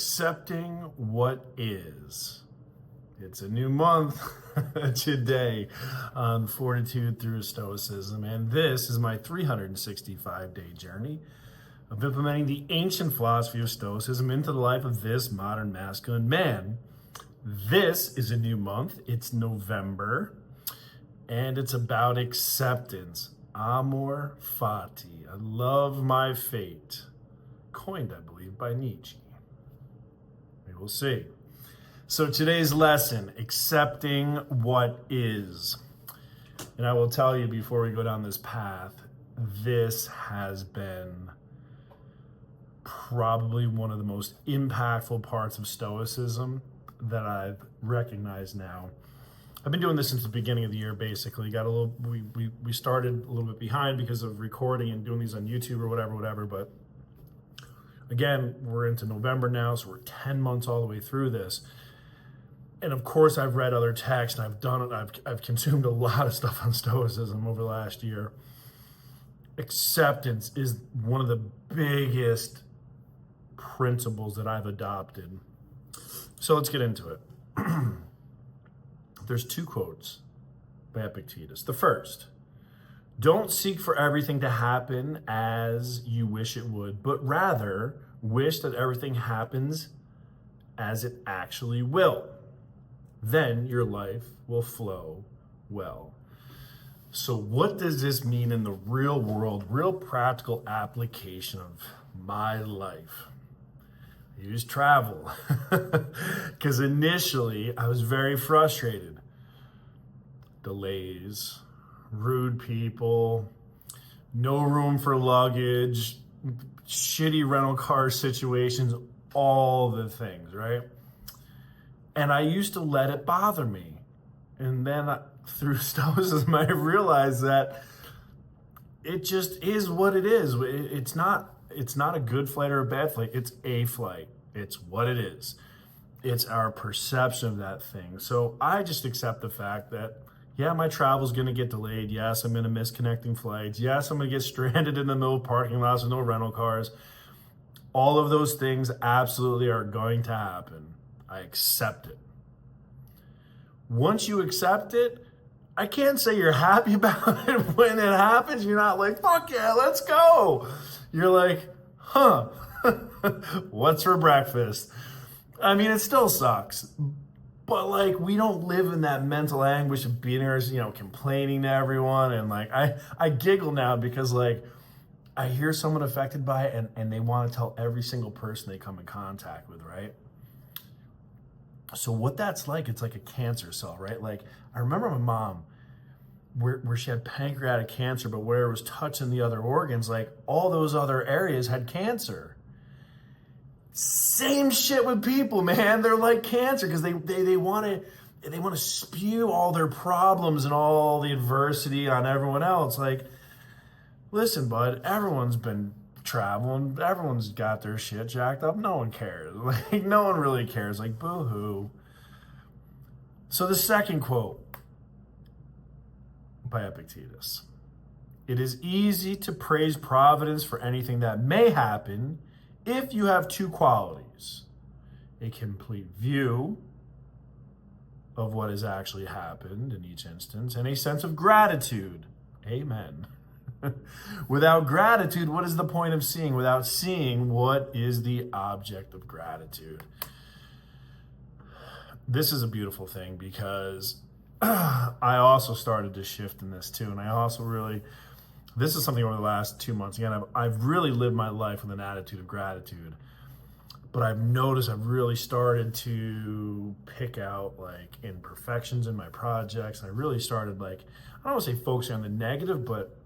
accepting what is. It's a new month today on Fortitude through Stoicism, and this is my 365-day journey of implementing the ancient philosophy of Stoicism into the life of this modern masculine man. This is a new month. It's November, and it's about acceptance. Amor fati. I love my fate. Coined, I believe, by Nietzsche. We will see. So today's lesson, accepting what is. And I will tell you before we go down this path, this has been probably one of the most impactful parts of Stoicism that I've recognized now. I've been doing this since the beginning of the year, basically. We started a little bit behind because of recording and doing these on YouTube or whatever, but again, we're into November now, so we're 10 months all the way through this. And of course, I've read other texts, and I've consumed a lot of stuff on Stoicism over the last year. Acceptance is one of the biggest principles that I've adopted. So let's get into it. There's two quotes by Epictetus. The first, don't seek for everything to happen as you wish it would, but rather wish that everything happens as it actually will. Then your life will flow well. So what does this mean in the real world, real practical application of my life? I use travel because initially I was very frustrated. Delays, rude people, no room for luggage, shitty rental car situations, all the things, right? And I used to let it bother me. And then through Stoicism, I realized that it just is what it is. It's not a good flight or a bad flight. It's a flight. It's what it is. It's our perception of that thing. So I just accept the fact that, yeah, my travel's going to get delayed. Yes, I'm going to miss connecting flights. Yes, I'm going to get stranded in the middle of parking lots with no rental cars. All of those things absolutely are going to happen. I accept it. Once you accept it, I can't say you're happy about it when it happens. You're not like, fuck yeah, let's go. You're like, huh, what's for breakfast? I mean, it still sucks. But like, we don't live in that mental anguish of being there, complaining to everyone. And like, I giggle now because like, I hear someone affected by it and they want to tell every single person they come in contact with, right? So what that's like, it's like a cancer cell, right? Like, I remember my mom, where she had pancreatic cancer, but where it was touching the other organs, like all those other areas had cancer. Same shit with people, man. They're like cancer because they want to spew all their problems and all the adversity on everyone else. Like, listen, bud, everyone's been traveling, everyone's got their shit jacked up. No one cares. Like, no one really cares. Like, boo-hoo. So the second quote by Epictetus. It is easy to praise providence for anything that may happen if you have two qualities: a complete view of what has actually happened in each instance and a sense of gratitude. Amen. Without gratitude, what is the point of seeing? Without seeing, what is the object of gratitude? This is a beautiful thing because I also started to shift in this too. And I also this is something over the last 2 months. Again, I've really lived my life with an attitude of gratitude. But I've noticed I've really started to pick out like imperfections in my projects. And I really started I don't want to say focusing on the negative, but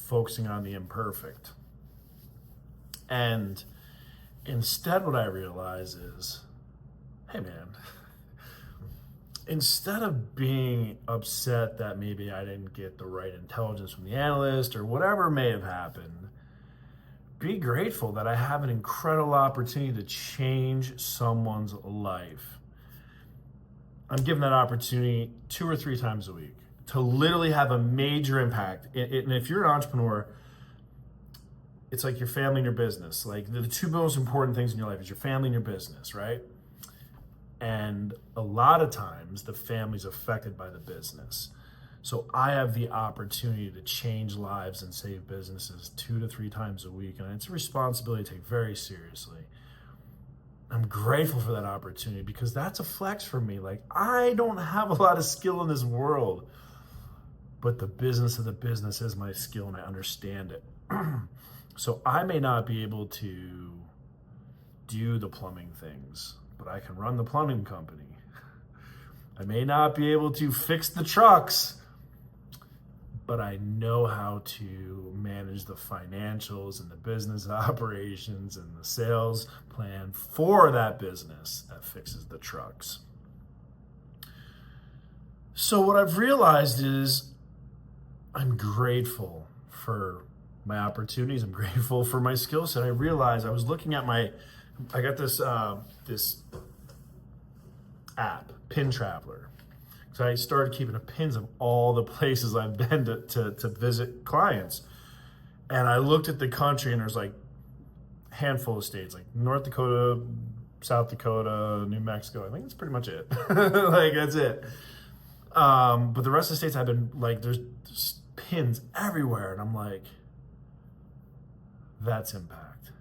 focusing on the imperfect. And instead what I realize is, hey man, instead of being upset that maybe I didn't get the right intelligence from the analyst or whatever may have happened, be grateful that I have an incredible opportunity to change someone's life. I'm given that opportunity 2 or 3 times a week to literally have a major impact. And if you're an entrepreneur, it's like your family and your business. Like the two most important things in your life is your family and your business, right? And a lot of times the family's affected by the business. So I have the opportunity to change lives and save businesses 2 to 3 times a week. And it's a responsibility to take very seriously. I'm grateful for that opportunity because that's a flex for me. Like, I don't have a lot of skill in this world, but the business of the business is my skill and I understand it. So I may not be able to do the plumbing things, but I can run the plumbing company. I may not be able to fix the trucks, but I know how to manage the financials and the business operations and the sales plan for that business that fixes the trucks. So what I've realized is I'm grateful for my opportunities. I'm grateful for my skill set. I realized I was looking at I got this app, Pin Traveler. So I started keeping the pins of all the places I've been to visit clients. And I looked at the country and there's like a handful of states, like North Dakota, South Dakota, New Mexico. I think that's pretty much it. Like, that's it. But the rest of the states I've been, like, there's just pins everywhere. And I'm like, that's impact.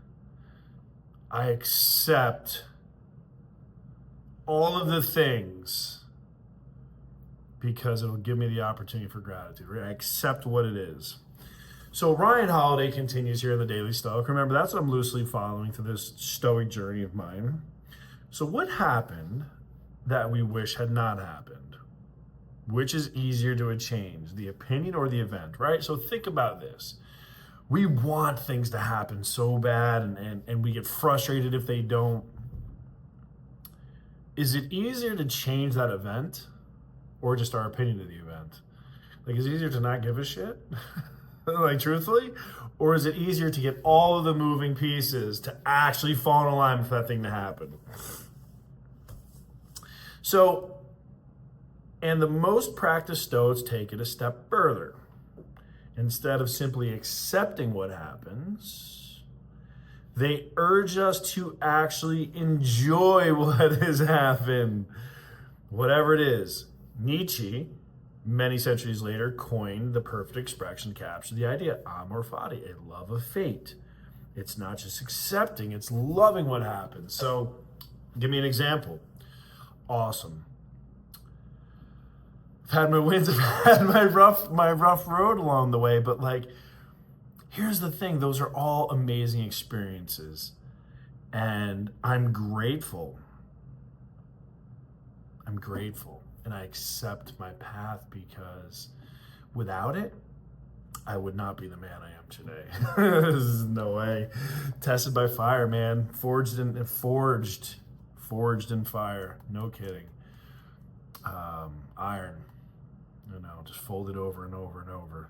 I accept all of the things because it'll give me the opportunity for gratitude, right? I accept what it is. So Ryan Holiday continues here in the Daily Stoic. Remember, that's what I'm loosely following through this Stoic journey of mine. So what happened that we wish had not happened? Which is easier to change, the opinion or the event, right? So think about this. We want things to happen so bad and we get frustrated if they don't. Is it easier to change that event or just our opinion of the event? Like, is it easier to not give a shit? Like, truthfully? Or is it easier to get all of the moving pieces to actually fall in alignment for that thing to happen? So, and the most practiced Stoics take it a step further. Instead of simply accepting what happens, they urge us to actually enjoy what has happened, whatever it is. Nietzsche, many centuries later, coined the perfect expression to capture the idea, amor fati, a love of fate. It's not just accepting, it's loving what happens. So, give me an example. Awesome. I've had my wins, I've had my rough road along the way, but like, here's the thing, those are all amazing experiences. And I'm grateful. And I accept my path because without it, I would not be the man I am today. There's no way. Tested by fire, man. Forged in fire. No kidding. Iron. Just folded over and over and over.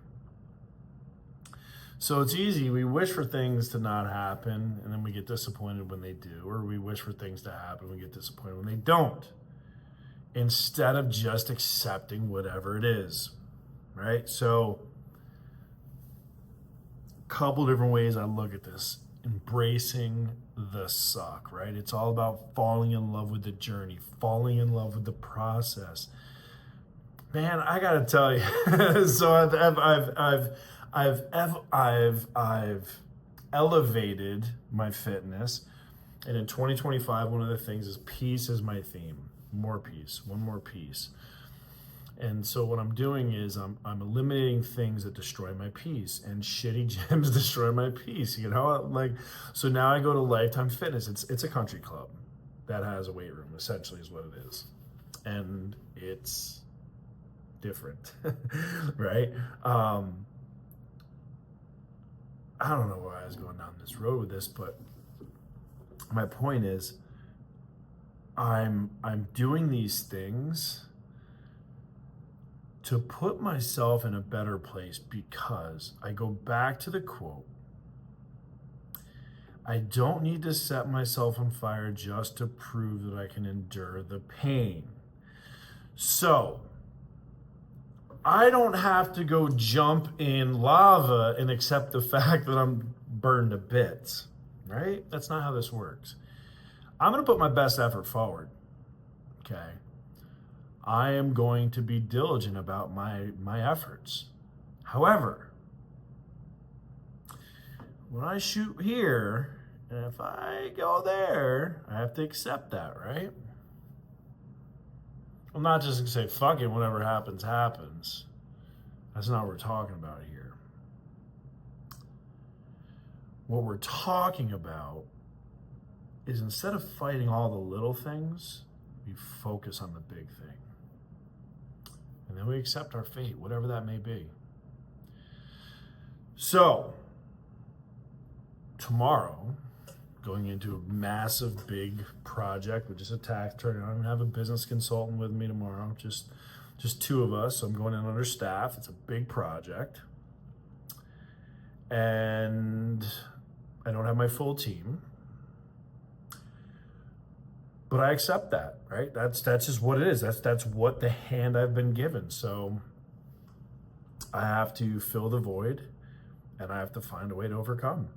So it's easy. We wish for things to not happen, and then we get disappointed when they do. Or we wish for things to happen, we get disappointed when they don't. Instead of just accepting whatever it is, right? So, a couple different ways I look at this. Embracing the suck, right? It's all about falling in love with the journey, falling in love with the process. Man, I gotta tell you. So I've elevated my fitness, and in 2025, one of the things is peace is my theme. More peace, one more piece. And so what I'm doing is I'm eliminating things that destroy my peace, and shitty gyms destroy my peace, like, so now I go to Lifetime Fitness. It's a country club that has a weight room, essentially is what it is. And it's different, right? I don't know why I was going down this road with this, but my point is I'm doing these things to put myself in a better place, because I go back to the quote, I don't need to set myself on fire just to prove that I can endure the pain. So I don't have to go jump in lava and accept the fact that I'm burned to bits, right? That's not how this works. I'm going to put my best effort forward, okay? I am going to be diligent about my efforts. However, when I shoot here, and if I go there, I have to accept that, right? I'm not just going to say, fuck it, whatever happens, happens. That's not what we're talking about here. What we're talking about is instead of fighting all the little things, we focus on the big thing. And then we accept our fate, whatever that may be. So, tomorrow, going into a massive, big project with just a tax return. I'm gonna have a business consultant with me tomorrow, just two of us. So I'm going in understaffed. It's a big project. And I don't have my full team. But I accept that, right? That's just what it is. That's what the hand I've been given. So I have to fill the void and I have to find a way to overcome.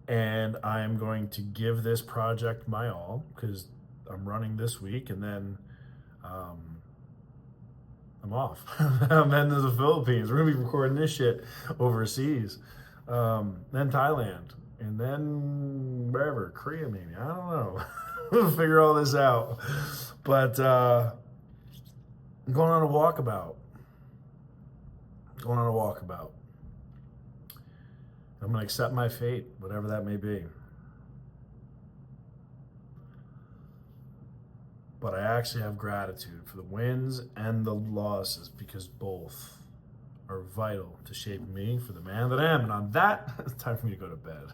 And I am going to give this project my all because I'm running this week and then I'm off. I'm heading to the Philippines. We're going to be recording this shit overseas. Then Thailand. And then wherever, Korea maybe. I don't know. We'll figure all this out. But I'm going on a walkabout. I'm going to accept my fate, whatever that may be. But I actually have gratitude for the wins and the losses because both are vital to shaping me for the man that I am. And on that, it's time for me to go to bed.